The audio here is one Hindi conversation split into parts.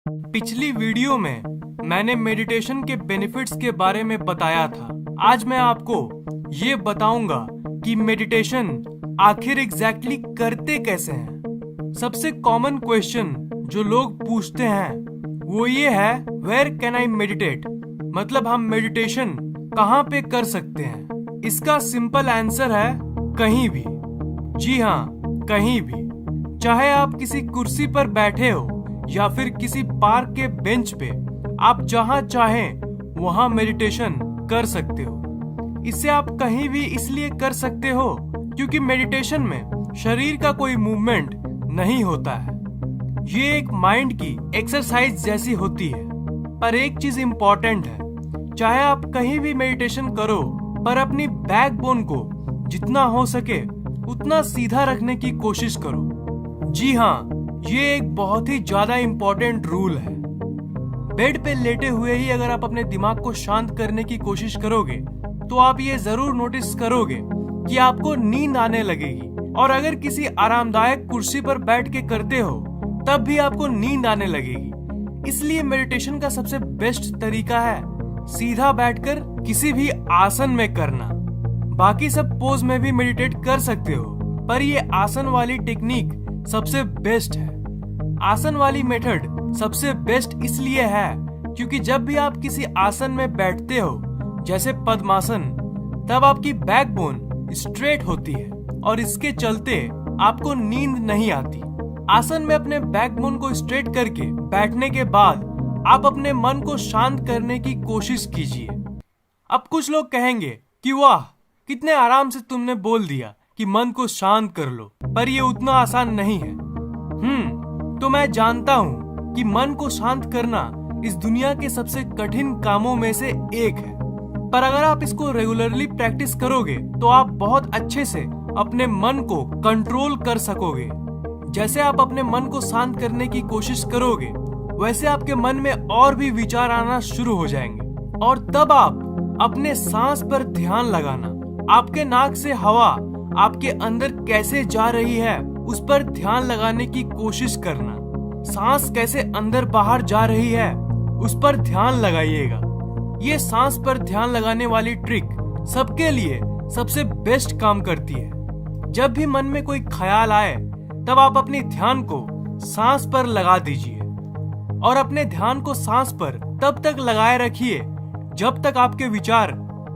पिछली वीडियो में मैंने मेडिटेशन के बेनिफिट्स के बारे में बताया था। आज मैं आपको ये बताऊंगा कि मेडिटेशन आखिर एग्जैक्टली करते कैसे हैं। सबसे कॉमन क्वेश्चन जो लोग पूछते हैं वो ये है, वेयर कैन आई मेडिटेट, मतलब हम मेडिटेशन कहाँ पे कर सकते हैं। इसका सिंपल आंसर है कहीं भी। जी हाँ, कहीं भी। चाहे आप किसी कुर्सी पर बैठे हो या फिर किसी पार्क के बेंच पे, आप जहां चाहें वहां मेडिटेशन कर सकते हो। इसे आप कहीं भी इसलिए कर सकते हो क्योंकि मेडिटेशन में शरीर का कोई मूवमेंट नहीं होता है। ये एक माइंड की एक्सरसाइज जैसी होती है। पर एक चीज इम्पोर्टेंट है, चाहे आप कहीं भी मेडिटेशन करो, पर अपनी बैकबोन को जितना हो सके उतना सीधा रखने की कोशिश करो। जी हाँ, ये एक बहुत ही ज्यादा इम्पोर्टेंट रूल है। बेड पे लेटे हुए ही अगर आप अपने दिमाग को शांत करने की कोशिश करोगे तो आप ये जरूर नोटिस करोगे कि आपको नींद आने लगेगी। और अगर किसी आरामदायक कुर्सी पर बैठ के करते हो तब भी आपको नींद आने लगेगी। इसलिए मेडिटेशन का सबसे बेस्ट तरीका है सीधा बैठकर किसी भी आसन में करना। बाकी सब पोज में भी मेडिटेट कर सकते हो, पर ये आसन वाली टेक्निक सबसे बेस्ट है। आसन वाली मेथड सबसे बेस्ट इसलिए है क्योंकि जब भी आप किसी आसन में बैठते हो, जैसे पद्मासन, तब आपकी बैकबोन स्ट्रेट होती है और इसके चलते आपको नींद नहीं आती। आसन में अपने बैकबोन को स्ट्रेट करके बैठने के बाद आप अपने मन को शांत करने की कोशिश कीजिए। अब कुछ लोग कहेंगे कि वाह, कितने आराम से तुमने बोल दिया कि मन को शांत कर लो, पर ये उतना आसान नहीं है। तो मैं जानता हूँ कि मन को शांत करना इस दुनिया के सबसे कठिन कामों में से एक है, पर अगर आप इसको रेगुलरली प्रैक्टिस करोगे तो आप बहुत अच्छे से अपने मन को कंट्रोल कर सकोगे। जैसे आप अपने मन को शांत करने की कोशिश करोगे, वैसे आपके मन में और भी विचार आना शुरू हो जाएंगे और तब आप अपने सांस पर ध्यान लगाना। आपके नाक से हवा आपके अंदर कैसे जा रही है उस पर ध्यान लगाने की कोशिश करना। सांस कैसे अंदर बाहर जा रही है उस पर ध्यान लगाइएगा। ये सांस पर ध्यान लगाने वाली ट्रिक सबके लिए सबसे बेस्ट काम करती है। जब भी मन में कोई ख्याल आए तब आप अपनी ध्यान को सांस पर लगा दीजिए और अपने ध्यान को सांस पर तब तक लगाए रखिए जब तक आपके विचार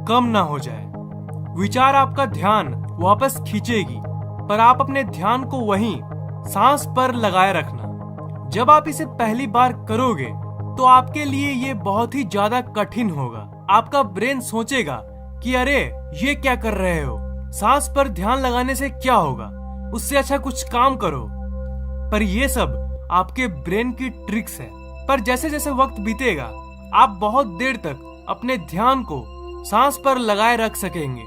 कम ना हो जाए। विचार आपका ध्यान वापस खींचेगी, पर आप अपने ध्यान को वहीं सांस पर लगाए रखना। जब आप इसे पहली बार करोगे तो आपके लिए ये बहुत ही ज्यादा कठिन होगा। आपका ब्रेन सोचेगा कि अरे ये क्या कर रहे हो, सांस पर ध्यान लगाने से क्या होगा, उससे अच्छा कुछ काम करो। पर ये सब आपके ब्रेन की ट्रिक्स है। पर जैसे जैसे वक्त बीतेगा आप बहुत देर तक अपने ध्यान को सांस पर लगाए रख सकेंगे।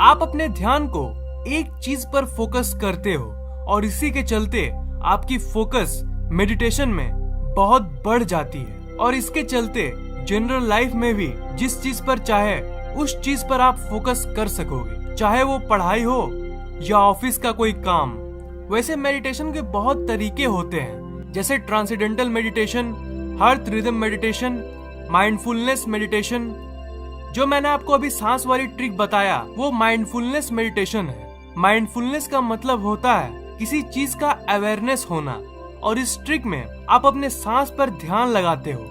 आप अपने ध्यान को एक चीज पर फोकस करते हो और इसी के चलते आपकी फोकस मेडिटेशन में बहुत बढ़ जाती है और इसके चलते जनरल लाइफ में भी जिस चीज पर चाहे उस चीज पर आप फोकस कर सकोगे, चाहे वो पढ़ाई हो या ऑफिस का कोई काम। वैसे मेडिटेशन के बहुत तरीके होते हैं, जैसे transcendental meditation, heart rhythm meditation, mindfulness meditation. जो मैंने आपको अभी सांस वाली ट्रिक बताया वो माइंडफुलनेस मेडिटेशन है। माइंडफुलनेस का मतलब होता है किसी चीज का अवेयरनेस होना, और इस ट्रिक में आप अपने सांस पर ध्यान लगाते हो,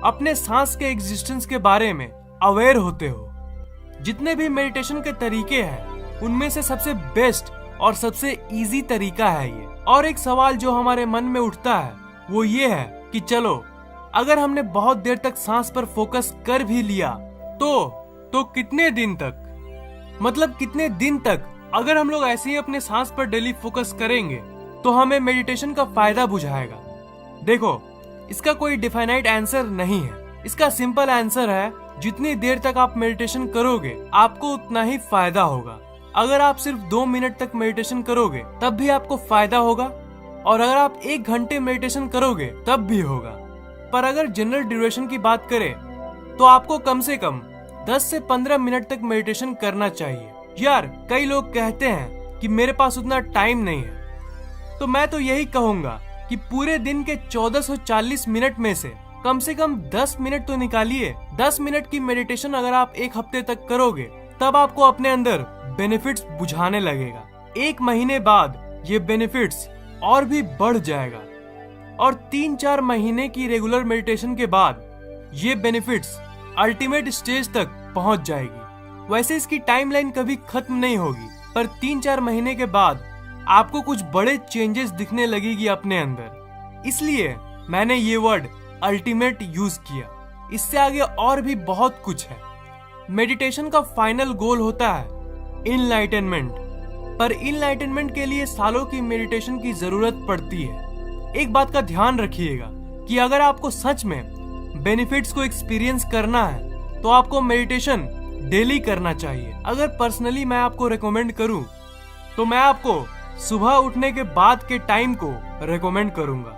अपने सांस के एग्जिस्टेंस के बारे में अवेयर होते हो। जितने भी मेडिटेशन के तरीके हैं उनमें से सबसे बेस्ट और सबसे इजी तरीका है ये। और एक सवाल जो हमारे मन में उठता है वो ये है कि चलो अगर हमने बहुत देर तक सांस पर फोकस कर भी लिया तो कितने दिन तक, मतलब कितने दिन तक अगर हम लोग ऐसे ही अपने सांस पर डेली फोकस करेंगे तो हमें मेडिटेशन का फायदा बुझाएगा। देखो, इसका कोई डिफाइनाइट आंसर नहीं है। इसका सिंपल आंसर है जितनी देर तक आप मेडिटेशन करोगे आपको उतना ही फायदा होगा। अगर आप सिर्फ 2 मिनट तक मेडिटेशन करोगे तब भी आपको फायदा होगा, और अगर आप 1 घंटे मेडिटेशन करोगे तब भी होगा। पर अगर जनरल ड्यूरेशन की बात करें तो आपको कम से कम 10 से 15 मिनट तक मेडिटेशन करना चाहिए। यार, कई लोग कहते हैं कि मेरे पास उतना टाइम नहीं है, तो मैं तो यही कहूंगा कि पूरे दिन के 1440 मिनट में से कम 10 मिनट तो निकालिए। 10 मिनट की मेडिटेशन अगर आप एक हफ्ते तक करोगे तब आपको अपने अंदर बेनिफिट्स बुझाने लगेगा। 1 महीने बाद ये बेनिफिट्स और भी बढ़ जाएगा और 3-4 महीने की रेगुलर मेडिटेशन के बाद ये बेनिफिट्स अल्टीमेट स्टेज तक पहुंच जाएगी। वैसे इसकी टाइमलाइन कभी खत्म नहीं होगी, पर 3-4 महीने के बाद आपको कुछ बड़े चेंजेस दिखने लगेगी अपने अंदर। इसलिए मैंने ये वर्ड अल्टीमेट यूज किया। इससे आगे और भी बहुत कुछ है। मेडिटेशन का फाइनल गोल होता है इनलाइटनमेंट, पर इनलाइटनमेंट के लिए सालों की मेडिटेशन की जरूरत पड़ती है। एक बात का ध्यान रखिएगा कि अगर आपको सच में बेनिफिट्स को एक्सपीरियंस करना है तो आपको मेडिटेशन डेली करना चाहिए। अगर पर्सनली मैं आपको रेकमेंड करूं तो मैं आपको सुबह उठने के बाद के टाइम को रेकमेंड करूंगा।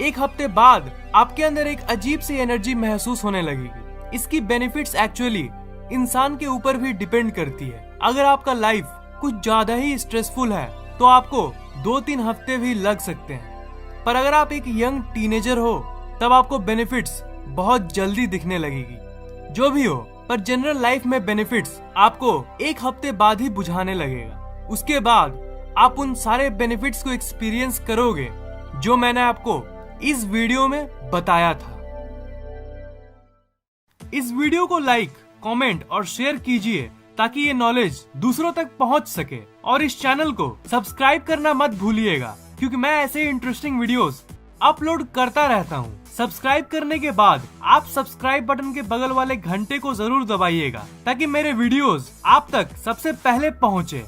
1 हफ्ते बाद आपके अंदर एक अजीब सी एनर्जी महसूस होने लगेगी। इसकी बेनिफिट्स एक्चुअली इंसान के ऊपर भी डिपेंड करती है। अगर आपका लाइफ कुछ ज्यादा ही स्ट्रेसफुल है तो आपको 2-3 हफ्ते भी लग सकते हैं, पर अगर आप एक यंग टीनेजर हो तब आपको बेनिफिट्स बहुत जल्दी दिखने लगेगी। जो भी हो, पर जनरल लाइफ में बेनिफिट्स आपको 1 हफ्ते बाद ही बुझाने लगेगा। उसके बाद आप उन सारे बेनिफिट्स को एक्सपीरियंस करोगे जो मैंने आपको इस वीडियो में बताया था। इस वीडियो को लाइक, कमेंट और शेयर कीजिए ताकि ये नॉलेज दूसरों तक पहुंच सके, और इस चैनल को सब्सक्राइब करना मत भूलिएगा क्योंकि मैं ऐसे इंटरेस्टिंग वीडियोस अपलोड करता रहता हूँ। सब्सक्राइब करने के बाद आप सब्सक्राइब बटन के बगल वाले घंटे को जरूर दबाइएगा ताकि मेरे वीडियोस आप तक सबसे पहले पहुँचे।